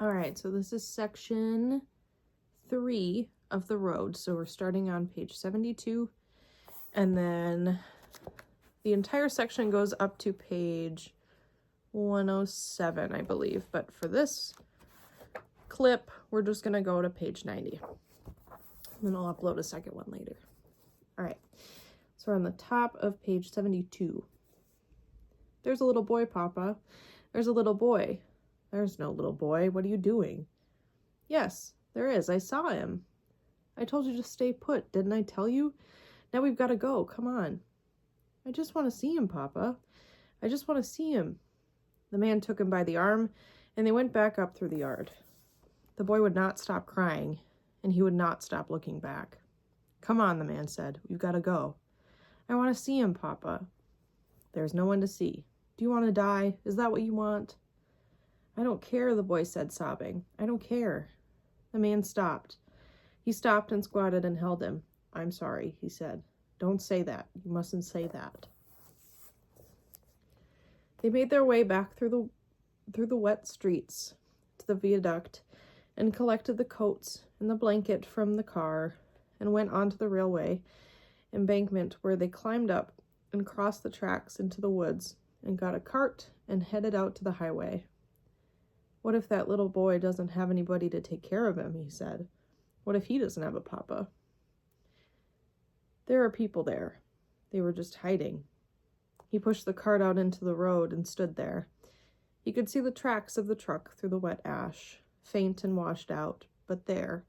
All right, so this is section 3 of the road. So we're starting on page 72, and then the entire section goes up to page 107, I believe. But for this clip, we're just going to go to page 90. And then I'll upload a second one later. All right, so we're on the top of page 72. There's a little boy, Papa. There's a little boy. There's no little boy. What are you doing? Yes, there is. I saw him. I told you to stay put. Didn't I tell you? Now we've got to go. Come on. I just want to see him, Papa. I just want to see him. The man took him by the arm, and they went back up through the yard. The boy would not stop crying, and he would not stop looking back. Come on, the man said. We've got to go. I want to see him, Papa. There's no one to see. Do you want to die? Is that what you want? I don't care, the boy said, sobbing. I don't care. The man stopped. He stopped and squatted and held him. I'm sorry, he said. Don't say that. You mustn't say that. They made their way back through the wet streets to the viaduct and collected the coats and the blanket from the car and went onto the railway embankment, where they climbed up and crossed the tracks into the woods and got a cart and headed out to the highway. What if that little boy doesn't have anybody to take care of him, he said. What if he doesn't have a papa? There are people there. They were just hiding. He pushed the cart out into the road and stood there. He could see the tracks of the truck through the wet ash, faint and washed out, but there.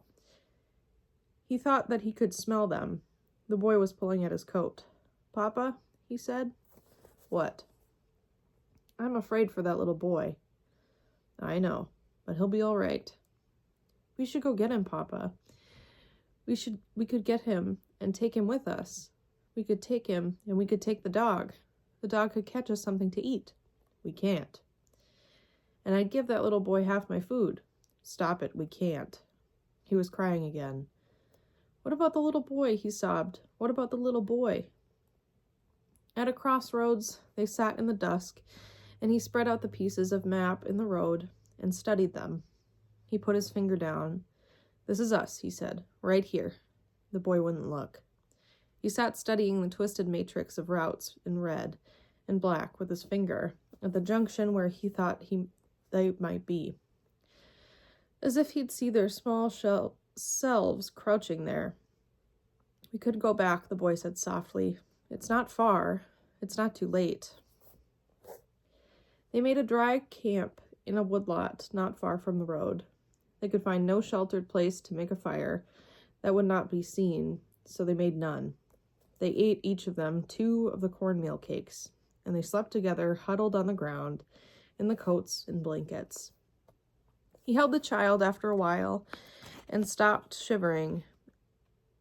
He thought that he could smell them. The boy was pulling at his coat. Papa, he said. What? I'm afraid for that little boy. I know, but he'll be all right. We should go get him, Papa. We could get him and take him with us. We could take him and we could take the dog. The dog could catch us something to eat. We can't. And I'd give that little boy half my food. Stop it, we can't. He was crying again. What about the little boy, he sobbed. What about the little boy? At a crossroads, they sat in the dusk, and he spread out the pieces of map in the road and studied them. He put his finger down. This is us, he said, right here. The boy wouldn't look. He sat studying the twisted matrix of routes in red and black with his finger at the junction where he thought they might be. As if he'd see their small selves crouching there. We could go back, the boy said softly. It's not far. It's not too late. They made a dry camp in a woodlot not far from the road. They could find no sheltered place to make a fire that would not be seen, so they made none. They ate, each of them, 2 of the cornmeal cakes, and they slept together, huddled on the ground, in the coats and blankets. He held the child after a while, and stopped shivering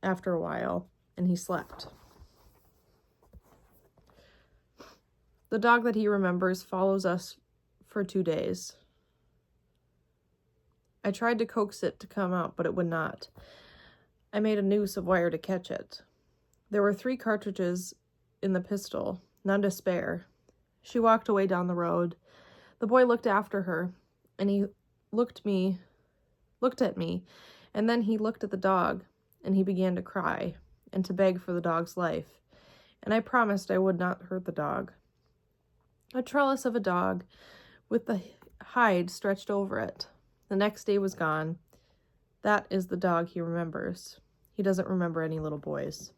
after a while, and he slept. The dog that he remembers follows us for 2 days. I tried to coax it to come out, but it would not. I made a noose of wire to catch it. There were 3 cartridges in the pistol, none to spare. She walked away down the road. The boy looked after her, and he looked at me, and then he looked at the dog, and he began to cry and to beg for the dog's life, and I promised I would not hurt the dog. A trellis of a dog with the hide stretched over it. The next day was gone. That is the dog he remembers. He doesn't remember any little boys.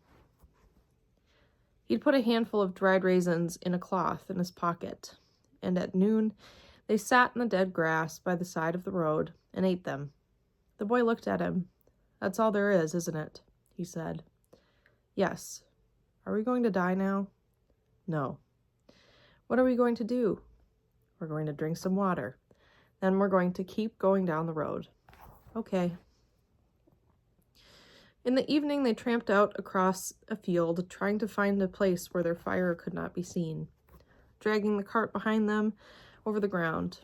He'd put a handful of dried raisins in a cloth in his pocket, and at noon they sat in the dead grass by the side of the road and ate them. The boy looked at him. That's all there is, isn't it? He said. Yes. Are we going to die now? No. What are we going to do? We're going to drink some water. Then we're going to keep going down the road. Okay. In the evening, they tramped out across a field, trying to find a place where their fire could not be seen, dragging the cart behind them over the ground.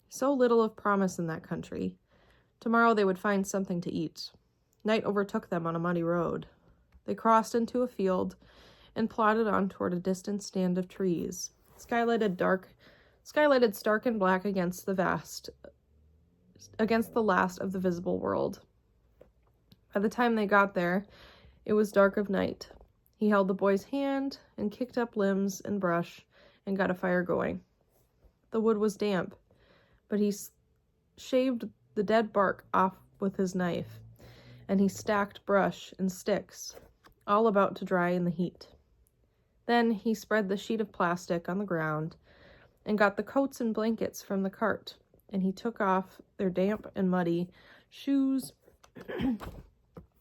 So little of promise in that country. Tomorrow they would find something to eat. Night overtook them on a muddy road. They crossed into a field and plodded on toward a distant stand of trees, skylighted stark and black against the vast against the last of the visible world. By the time they got there, it was dark of night. He held the boy's hand and kicked up limbs and brush and got a fire going. The wood was damp, but he shaved the dead bark off with his knife, and he stacked brush and sticks, all about to dry in the heat. Then he spread the sheet of plastic on the ground and got the coats and blankets from the cart, and he took off their damp and muddy shoes,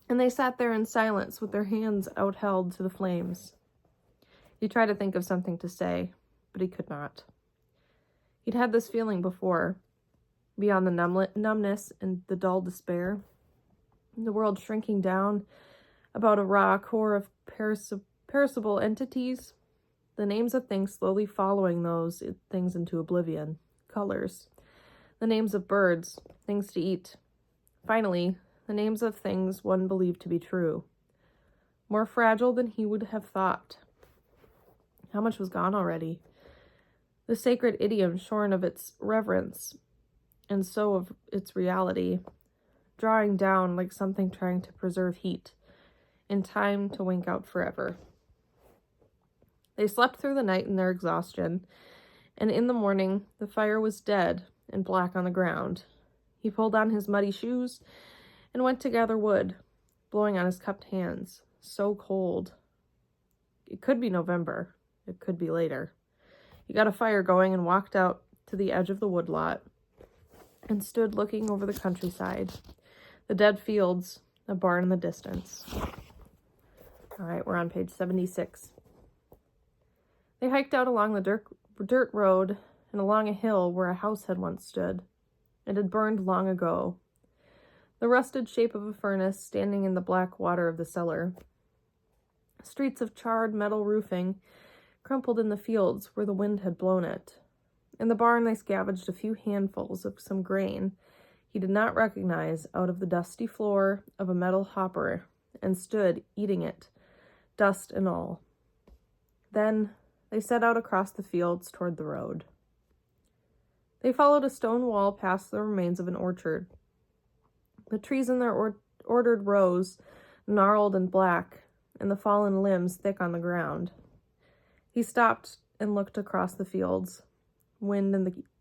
and they sat there in silence with their hands outheld to the flames. He tried to think of something to say, but he could not. He'd had this feeling before, beyond the numbness and the dull despair, the world shrinking down about a raw core of perishable entities, the names of things slowly following those things into oblivion, colors, the names of birds, things to eat, finally, the names of things one believed to be true, more fragile than he would have thought. How much was gone already? The sacred idiom shorn of its reverence, and so of its reality, drawing down like something trying to preserve heat, in time to wink out forever. They slept through the night in their exhaustion, and in the morning the fire was dead and black on the ground. He pulled on his muddy shoes and went to gather wood, blowing on his cupped hands. So cold. It could be November. It could be later. He got a fire going and walked out to the edge of the woodlot and stood looking over the countryside, the dead fields, a barn in the distance. All right, we're on page 76. They hiked out along the dirt road and along a hill where a house had once stood. It had burned long ago. The rusted shape of a furnace standing in the black water of the cellar. Streets of charred metal roofing crumpled in the fields where the wind had blown it. In the barn they scavenged a few handfuls of some grain he did not recognize out of the dusty floor of a metal hopper and stood eating it, dust and all. Then they set out across the fields toward the road. They followed a stone wall past the remains of an orchard. The trees in their ordered rows, gnarled and black, and the fallen limbs thick on the ground. He stopped and looked across the fields, wind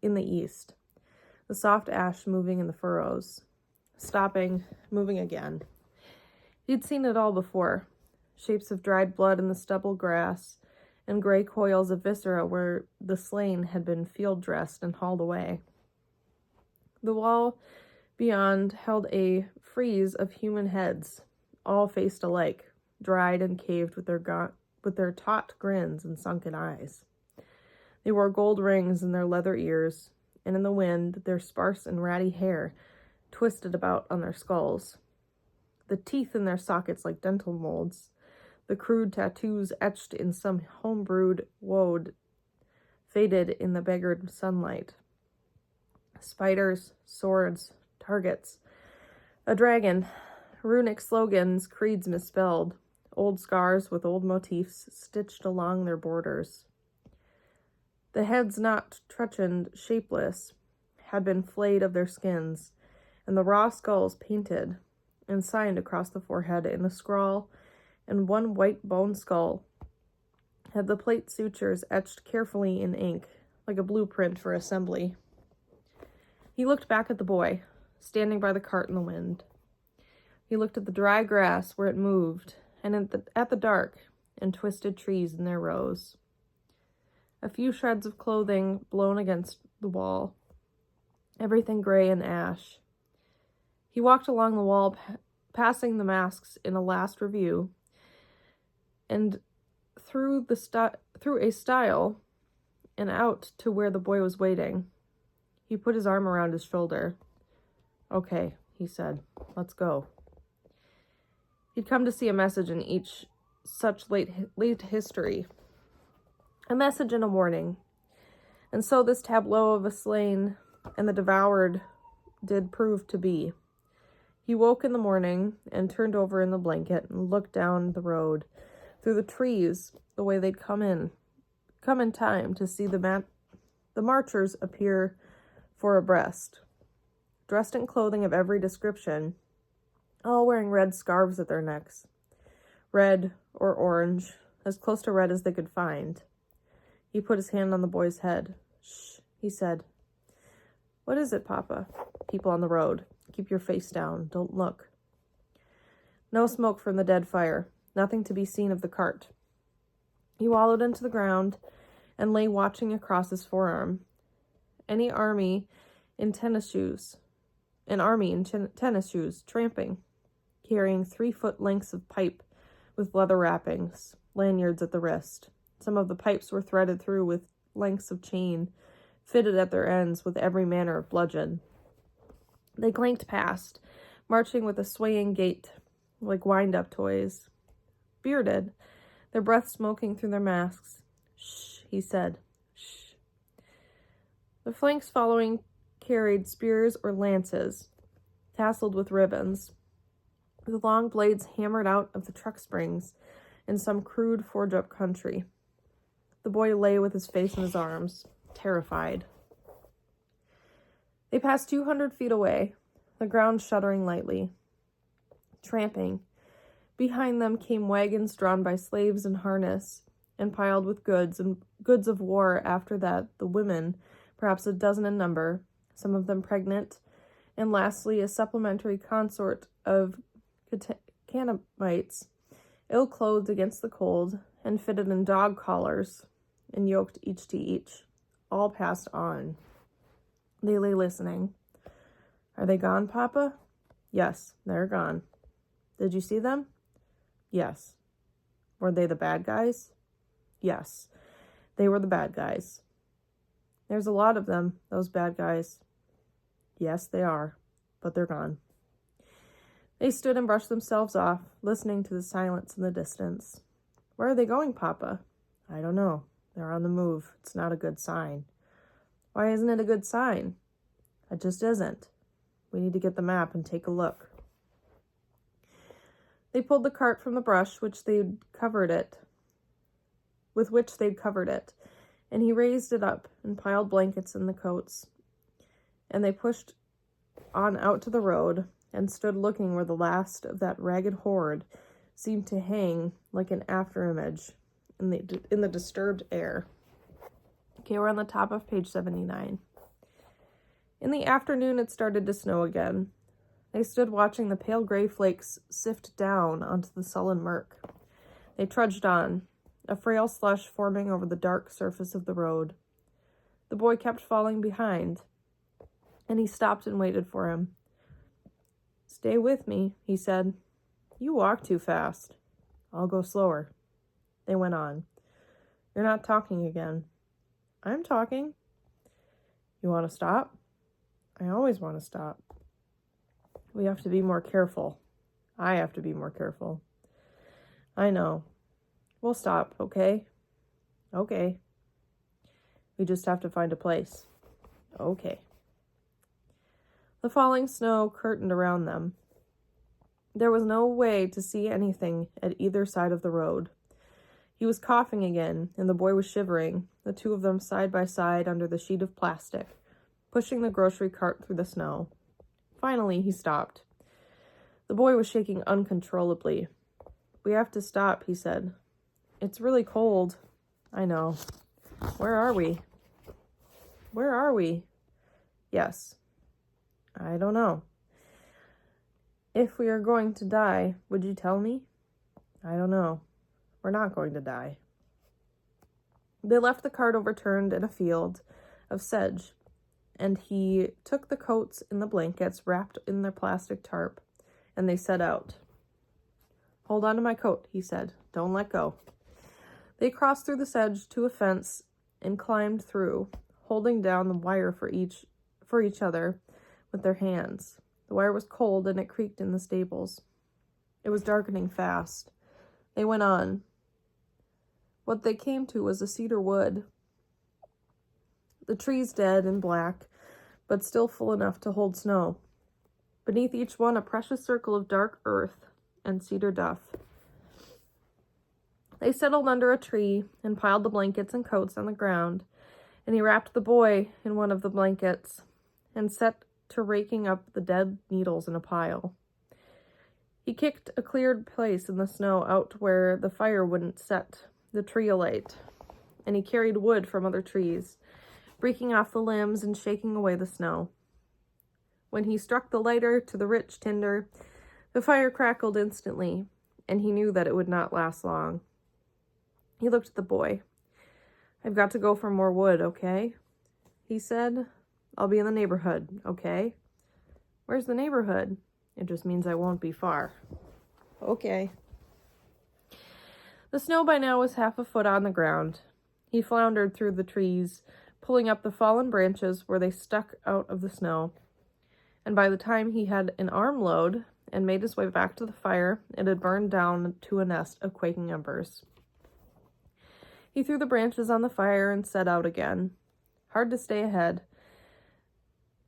in the east, the soft ash moving in the furrows, stopping, moving again. He'd seen it all before, shapes of dried blood in the stubble grass, and gray coils of viscera where the slain had been field-dressed and hauled away. The wall beyond held a frieze of human heads, all faced alike, dried and caved with their taut grins and sunken eyes. They wore gold rings in their leather ears, and in the wind their sparse and ratty hair twisted about on their skulls. The teeth in their sockets like dental molds, the crude tattoos etched in some home-brewed woad faded in the beggared sunlight. Spiders, swords, targets, a dragon, runic slogans, creeds misspelled, old scars with old motifs stitched along their borders. The heads not truncheoned, shapeless, had been flayed of their skins, and the raw skulls painted and signed across the forehead in a scrawl, and one white bone skull had the plate sutures etched carefully in ink, like a blueprint for assembly. He looked back at the boy, standing by the cart in the wind. He looked at the dry grass where it moved, and at the dark and twisted trees in their rows. A few shreds of clothing blown against the wall, everything gray and ash. He walked along the wall, passing the masks in a last review, and through a stile and out to where the boy was waiting. He put his arm around his shoulder. "Okay," he said, "let's go." He'd come to see a message in each such late history. A message and a warning. And so this tableau of a slain and the devoured did prove to be. He woke in the morning and turned over in the blanket and looked down the road, through the trees, the way they'd come in time to see the marchers appear for abreast. dressed in clothing of every description, all wearing red scarves at their necks. Red or orange, as close to red as they could find. He put his hand on the boy's head. "Shh," he said. "What is it, Papa?" "People on the road. Keep your face down. Don't look." No smoke from the dead fire. Nothing to be seen of the cart. He wallowed into the ground and lay watching across his forearm. An army in tennis shoes, tramping, carrying 3-foot lengths of pipe with leather wrappings, lanyards at the wrist. Some of the pipes were threaded through with lengths of chain, fitted at their ends with every manner of bludgeon. They clanked past, marching with a swaying gait, like wind-up toys. Bearded, their breath smoking through their masks. "Shh," he said. "Shh." The flanks following carried spears or lances, tasseled with ribbons, the long blades hammered out of the truck springs in some crude forge-up country. The boy lay with his face in his arms, terrified. They passed 200 feet away, the ground shuddering lightly. Tramping. Behind them came wagons drawn by slaves in harness and piled with goods, and goods of war. After that, the women, perhaps a dozen in number, some of them pregnant, and lastly a supplementary consort of Canaanites, ill-clothed against the cold, and fitted in dog collars, and yoked each to each. All passed on. They lay listening. "Are they gone, Papa?" "Yes, they're gone." "Did you see them?" "Yes." "Were they the bad guys?" "Yes, they were the bad guys." "There's a lot of them, those bad guys." "Yes, they are, but they're gone." They stood and brushed themselves off, listening to the silence in the distance. "Where are they going, Papa?" "I don't know. They're on the move. It's not a good sign." "Why isn't it a good sign?" "It just isn't. We need to get the map and take a look." They pulled the cart from the brush with which they'd covered it, and he raised it up and piled blankets in the coats. And they pushed on out to the road and stood looking where the last of that ragged horde seemed to hang like an afterimage in the disturbed air. Okay, we're on the top of page 79. In the afternoon, it started to snow again. They stood watching the pale gray flakes sift down onto the sullen murk. They trudged on, a frail slush forming over the dark surface of the road. The boy kept falling behind, and he stopped and waited for him. "Stay with me," he said. "You walk too fast." "I'll go slower." They went on. "You're not talking again." "I'm talking." "You want to stop?" "I always want to stop." "We have to be more careful." "I have to be more careful." "I know. We'll stop, okay?" "Okay." "We just have to find a place." "Okay." The falling snow curtained around them. There was no way to see anything at either side of the road. He was coughing again, and the boy was shivering, the two of them side by side under the sheet of plastic, pushing the grocery cart through the snow. Finally, he stopped. The boy was shaking uncontrollably. "We have to stop," he said. "It's really cold." "I know. Where are we?" "Where are we?" "Yes. I don't know." "If we are going to die, would you tell me?" "I don't know. We're not going to die." They left the cart overturned in a field of sedge, and he took the coats and the blankets wrapped in their plastic tarp, and they set out. "Hold on to my coat," he said. "Don't let go." They crossed through the sedge to a fence and climbed through, holding down the wire for each other with their hands. The wire was cold, and it creaked in the stables. It was darkening fast. They went on. What they came to was a cedar wood. The trees dead and black, but still full enough to hold snow. Beneath each one, a precious circle of dark earth and cedar duff. They settled under a tree and piled the blankets and coats on the ground, and he wrapped the boy in one of the blankets and set to raking up the dead needles in a pile. He kicked a cleared place in the snow out where the fire wouldn't set the tree alight, and he carried wood from other trees, breaking off the limbs and shaking away the snow. When he struck the lighter to the rich tinder, the fire crackled instantly, and he knew that it would not last long. He looked at the boy. "I've got to go for more wood, okay?" he said. "I'll be in the neighborhood, okay?" "Where's the neighborhood?" "It just means I won't be far." "Okay." The snow by now was half a foot on the ground. He floundered through the trees, pulling up the fallen branches where they stuck out of the snow. And by the time he had an armload and made his way back to the fire, it had burned down to a nest of quaking embers. He threw the branches on the fire and set out again. Hard to stay ahead.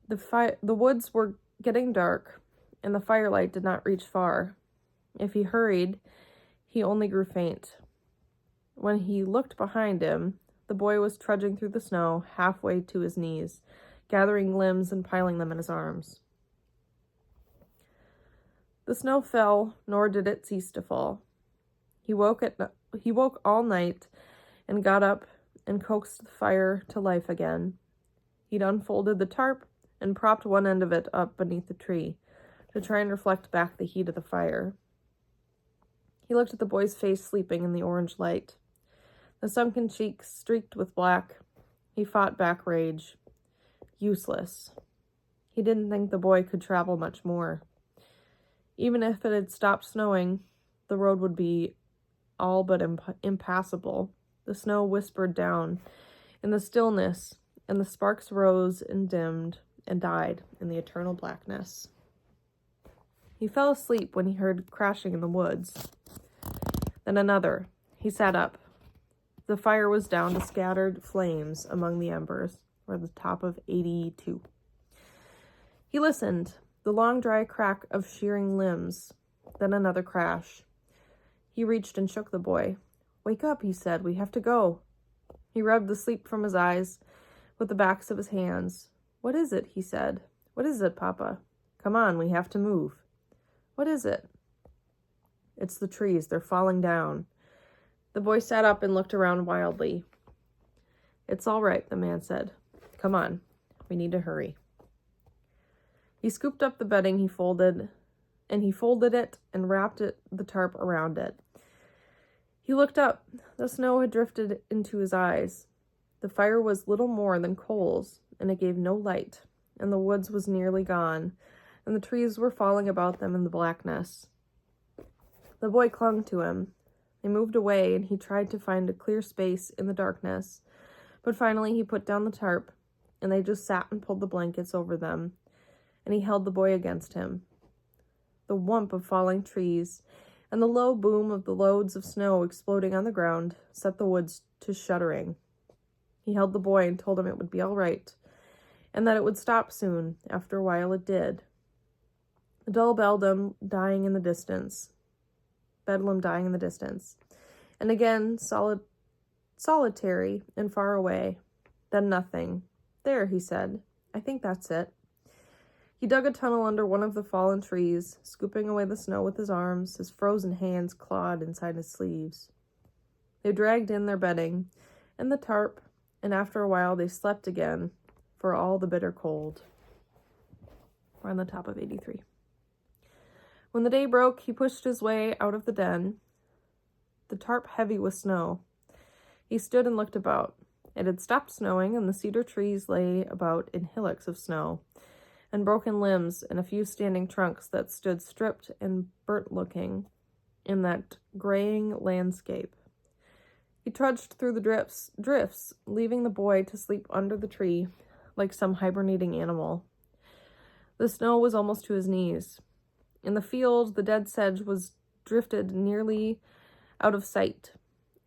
The woods were getting dark, and the firelight did not reach far. If he hurried, he only grew faint. When he looked behind him, the boy was trudging through the snow halfway to his knees, gathering limbs and piling them in his arms. The snow fell, nor did it cease to fall. He woke all night and got up and coaxed the fire to life again. He'd unfolded the tarp and propped one end of it up beneath the tree to try and reflect back the heat of the fire. He looked at the boy's face sleeping in the orange light. The sunken cheeks streaked with black. He fought back rage. Useless. He didn't think the boy could travel much more. Even if it had stopped snowing, the road would be all but impassable. The snow whispered down in the stillness, and the sparks rose and dimmed and died in the eternal blackness. He fell asleep when he heard crashing in the woods. Then another. He sat up. The fire was down to scattered flames among the embers, or the top of 82. He listened. The long, dry crack of shearing limbs. Then another crash. He reached and shook the boy. "Wake up," he said. "We have to go." He rubbed the sleep from his eyes with the backs of his hands. "What is it?" he said. "What is it, Papa?" "Come on, we have to move." "What is it?" "It's the trees. They're falling down." The boy sat up and looked around wildly. "It's all right," the man said. "Come on. We need to hurry." He scooped up the bedding he folded it and wrapped the tarp around it. He looked up. The snow had drifted into his eyes. The fire was little more than coals, and it gave no light, and the woods was nearly gone, and the trees were falling about them in the blackness. The boy clung to him. They moved away, and he tried to find a clear space in the darkness, but finally he put down the tarp, and they just sat and pulled the blankets over them, and he held the boy against him. The whump of falling trees and the low boom of the loads of snow exploding on the ground set the woods to shuddering. He held the boy and told him it would be all right, and that it would stop soon. After a while it did. The dull bedlam dying in the distance. And again, solitary and far away. Then nothing. "There," he said. "I think that's it." He dug a tunnel under one of the fallen trees, scooping away the snow with his arms. His frozen hands clawed inside his sleeves. They dragged in their bedding and the tarp, and after a while they slept again for all the bitter cold. We're on the top of 83. When the day broke, he pushed his way out of the den, the tarp heavy with snow. He stood and looked about. It had stopped snowing, and the cedar trees lay about in hillocks of snow, and broken limbs and a few standing trunks that stood stripped and burnt-looking in that graying landscape. He trudged through the drifts, leaving the boy to sleep under the tree like some hibernating animal. The snow was almost to his knees. In the field, the dead sedge was drifted nearly out of sight,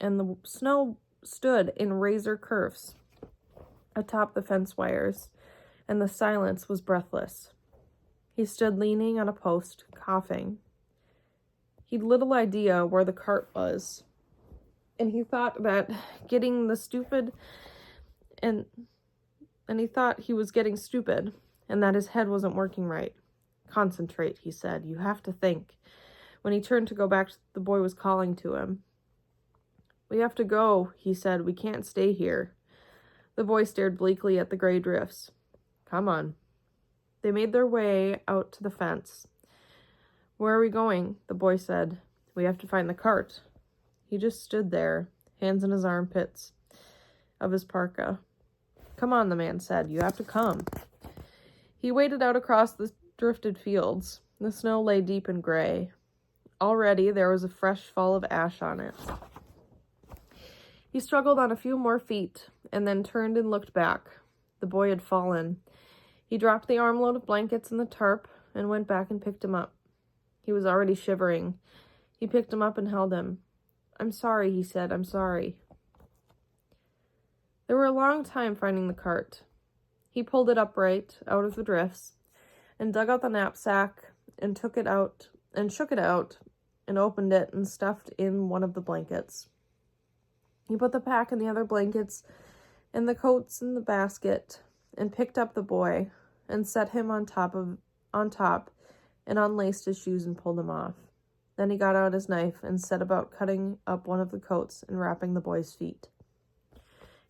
and the snow stood in razor curves atop the fence wires, and the silence was breathless. He stood leaning on a post, coughing. He'd little idea where the cart was, and he thought that he was getting stupid, and that his head wasn't working right. "Concentrate," he said. "You have to think." When he turned to go back, the boy was calling to him. "We have to go," he said. "We can't stay here." The boy stared bleakly at the gray drifts. "Come on." They made their way out to the fence. "Where are we going?" the boy said. "We have to find the cart." He just stood there, hands in his armpits of his parka. "Come on," the man said. "You have to come." He waded out across the drifted fields. The snow lay deep and gray. Already there was a fresh fall of ash on it. He struggled on a few more feet and then turned and looked back. The boy had fallen. He dropped the armload of blankets and the tarp and went back and picked him up. He was already shivering. He picked him up and held him. "I'm sorry," he said. "I'm sorry." They were a long time finding the cart. He pulled it upright out of the drifts and dug out the knapsack and shook it out and opened it and stuffed in one of the blankets. He put the pack and the other blankets and the coats in the basket and picked up the boy and set him on top and unlaced his shoes and pulled him off. Then he got out his knife and set about cutting up one of the coats and wrapping the boy's feet.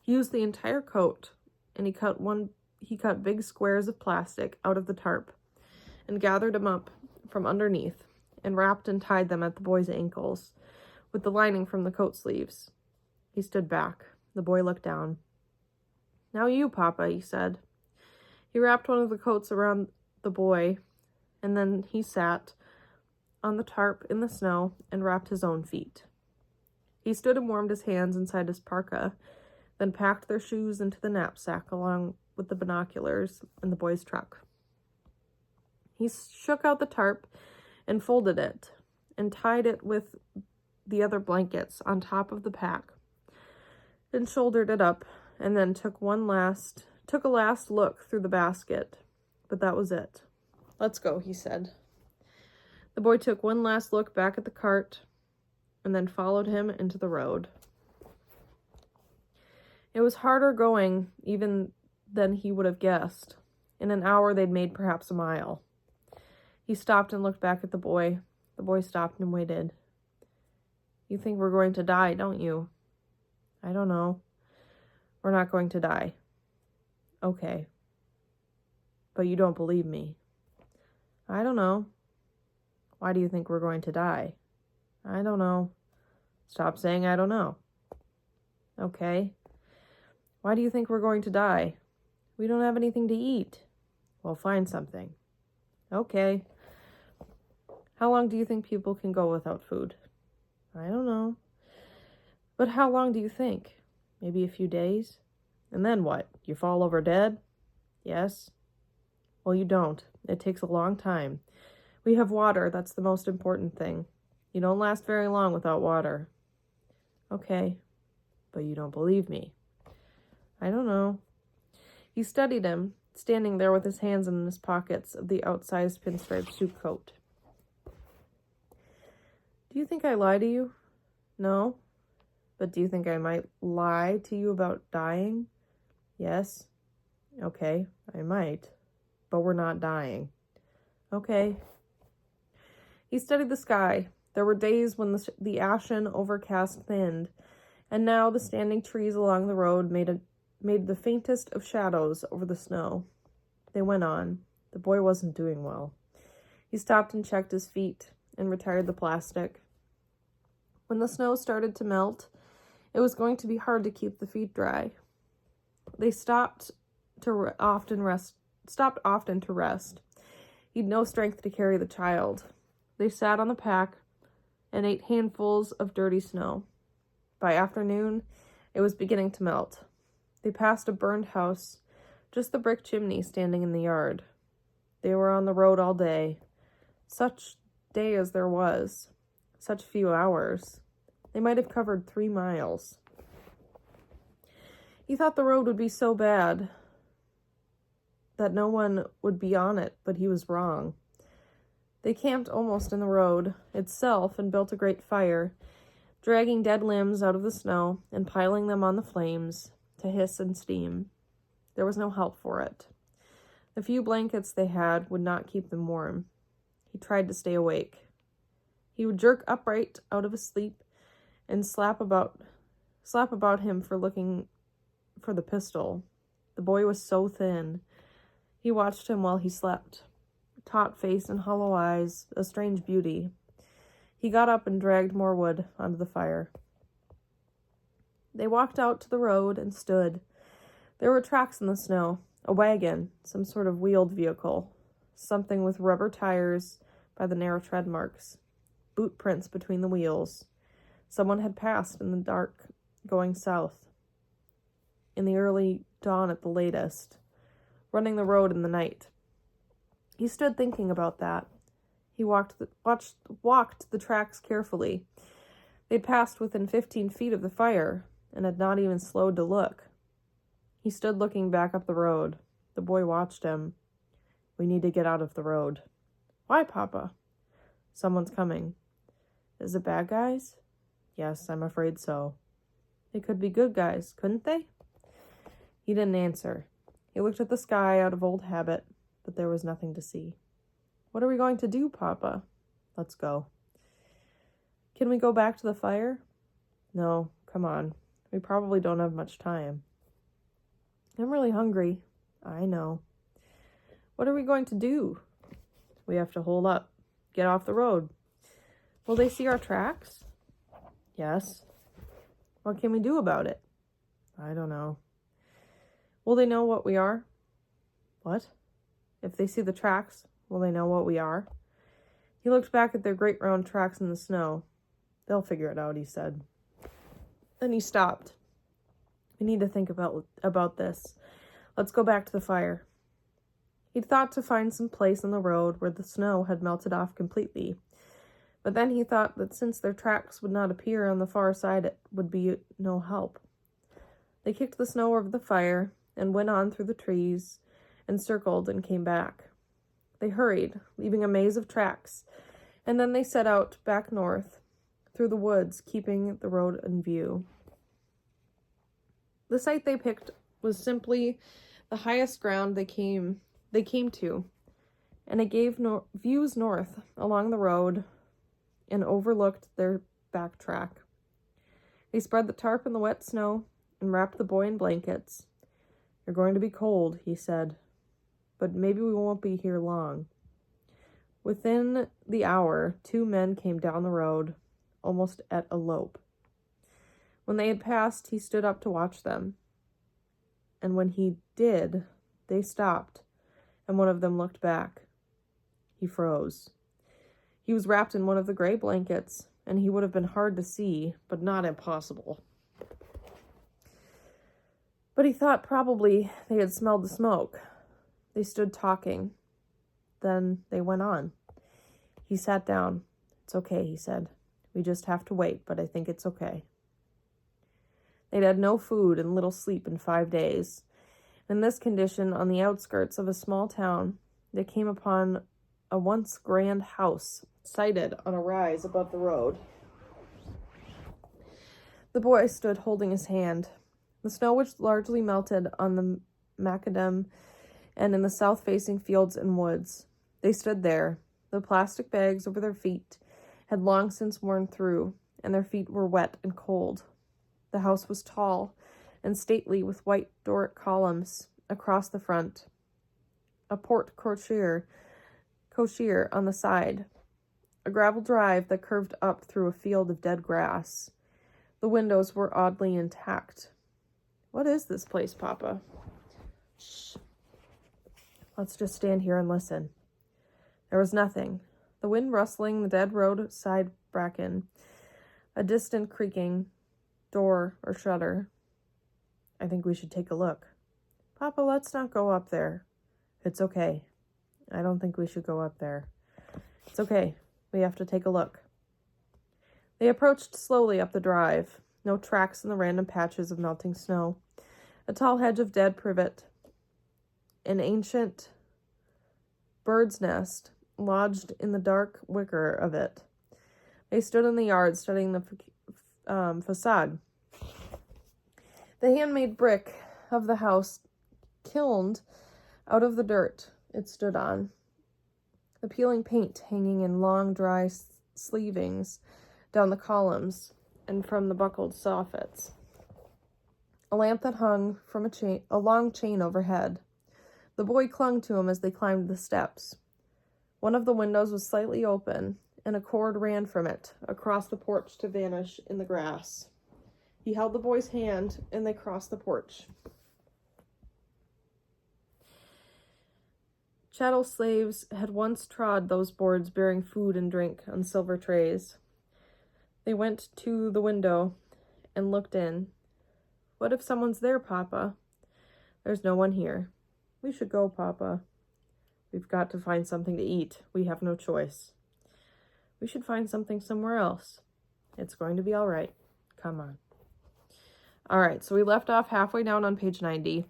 He used the entire coat, and he cut big squares of plastic out of the tarp and gathered them up from underneath and wrapped and tied them at the boy's ankles with the lining from the coat sleeves. He stood back. The boy looked down. "Now you, Papa," he said. He wrapped one of the coats around the boy, and then he sat on the tarp in the snow and wrapped his own feet. He stood and warmed his hands inside his parka, then packed their shoes into the knapsack along with the binoculars in the boy's truck. He shook out the tarp and folded it and tied it with the other blankets on top of the pack and shouldered it up and then took a last look through the basket, but that was it. "Let's go," he said. The boy took one last look back at the cart and then followed him into the road. It was harder going even than he would have guessed. In an hour, they'd made perhaps a mile. He stopped and looked back at the boy. The boy stopped and waited. "You think we're going to die, don't you?" "I don't know." "We're not going to die." "Okay." "But you don't believe me." "I don't know." "Why do you think we're going to die?" "I don't know." "Stop saying I don't know." "Okay." "Why do you think we're going to die?" "We don't have anything to eat." "Well, find something." "Okay." "How long do you think people can go without food?" "I don't know." "But how long do you think?" "Maybe a few days." "And then what? You fall over dead?" "Yes." "Well, you don't. It takes a long time. We have water. That's the most important thing. You don't last very long without water." "Okay." "But you don't believe me." "I don't know." He studied him, standing there with his hands in his pockets of the outsized pinstripe suit coat. "Do you think I lie to you?" "No." "But do you think I might lie to you about dying?" "Yes." "Okay, I might. But we're not dying." "Okay." He studied the sky. There were days when the ashen overcast thinned, and now the standing trees along the road made the faintest of shadows over the snow. They went on. The boy wasn't doing well. He stopped and checked his feet and retired the plastic. When the snow started to melt, it was going to be hard to keep the feet dry. They stopped often to rest. He'd no strength to carry the child. They sat on the pack and ate handfuls of dirty snow. By afternoon, it was beginning to melt. They passed a burned house, just the brick chimney standing in the yard. They were on the road all day. Such day as there was. Such few hours. They might have covered 3 miles. He thought the road would be so bad that no one would be on it, but he was wrong. They camped almost in the road itself and built a great fire, dragging dead limbs out of the snow and piling them on the flames to hiss and steam. There was no help for it. The few blankets they had would not keep them warm. He tried to stay awake. He would jerk upright out of his sleep and slap about him for looking for the pistol. The boy was so thin. He watched him while he slept. Taut face and hollow eyes, a strange beauty. He got up and dragged more wood onto the fire. They walked out to the road and stood. There were tracks in the snow, a wagon, some sort of wheeled vehicle, something with rubber tires by the narrow tread marks, boot prints between the wheels. Someone had passed in the dark, going south, in the early dawn at the latest, running the road in the night. He stood thinking about that. He walked the tracks carefully. They'd passed within 15 feet of the fire and had not even slowed to look. He stood looking back up the road. The boy watched him. "We need to get out of the road." "Why, Papa?" "Someone's coming." "Is it bad guys?" "Yes, I'm afraid so." "They could be good guys, couldn't they?" He didn't answer. He looked at the sky out of old habit, but there was nothing to see. "What are we going to do, Papa?" "Let's go." "Can we go back to the fire?" "No, come on. We probably don't have much time." "I'm really hungry." "I know." "What are we going to do?" "We have to hold up. Get off the road." "Will they see our tracks?" "Yes." "What can we do about it?" "I don't know." "Will they know what we are?" "What?" "If they see the tracks, will they know what we are?" He looked back at their great round tracks in the snow. "They'll figure it out," he said. Then he stopped. "We need to think about this. Let's go back to the fire." He'd thought to find some place on the road where the snow had melted off completely, but then he thought that since their tracks would not appear on the far side, it would be no help. They kicked the snow over the fire and went on through the trees and circled and came back. They hurried, leaving a maze of tracks, and then they set out back north through the woods, keeping the road in view. The site they picked was simply the highest ground they came to, and it gave views north along the road and overlooked their back track. They spread the tarp in the wet snow and wrapped the boy in blankets. "You're going to be cold," he said, "but maybe we won't be here long." Within the hour, 2 men came down the road, almost at a lope. When they had passed, he stood up to watch them. And when he did, they stopped, and one of them looked back. He froze. He was wrapped in one of the gray blankets, and he would have been hard to see, but not impossible. But he thought probably they had smelled the smoke. They stood talking. Then they went on. He sat down. "It's okay," he said. "We just have to wait, but I think it's okay." They'd had no food and little sleep in 5 days. In this condition, on the outskirts of a small town, they came upon a once grand house sited on a rise above the road. The boy stood holding his hand. The snow was largely melted on the macadam and in the south-facing fields and woods. They stood there. The plastic bags over their feet had long since worn through, and their feet were wet and cold. The house was tall and stately, with white Doric columns across the front, a porte cochere on the side, a gravel drive that curved up through a field of dead grass. The windows were oddly intact. "What is this place, Papa?" "Shh. Let's just stand here and listen." There was nothing. The wind rustling the dead roadside bracken, a distant creaking door or shutter. "I think we should take a look." "Papa, let's not go up there." "It's okay. I don't think we should go up there." "It's okay. We have to take a look." They approached slowly up the drive. No tracks in the random patches of melting snow. A tall hedge of dead privet. An ancient bird's nest lodged in the dark wicker of it. They stood in the yard studying the facade. The handmade brick of the house kilned Out of the dirt it stood on, the peeling paint hanging in long, dry sleevings down the columns and from the buckled soffits. A lamp that hung from a long chain overhead. The boy clung to him as they climbed the steps. One of the windows was slightly open, and a cord ran from it across the porch to vanish in the grass. He held the boy's hand, and they crossed the porch. Chattel slaves had once trod those boards bearing food and drink on silver trays. They went to the window and looked in. What if someone's there, Papa? There's no one here. We should go, Papa. We've got to find something to eat. We have no choice. We should find something somewhere else. It's going to be all right. Come on. All right, so we left off halfway down on page 90.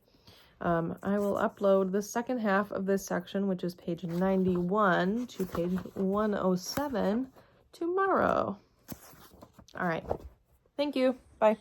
I will upload the second half of this section, which is page 91 to page 107 tomorrow. All right. Thank you. Bye.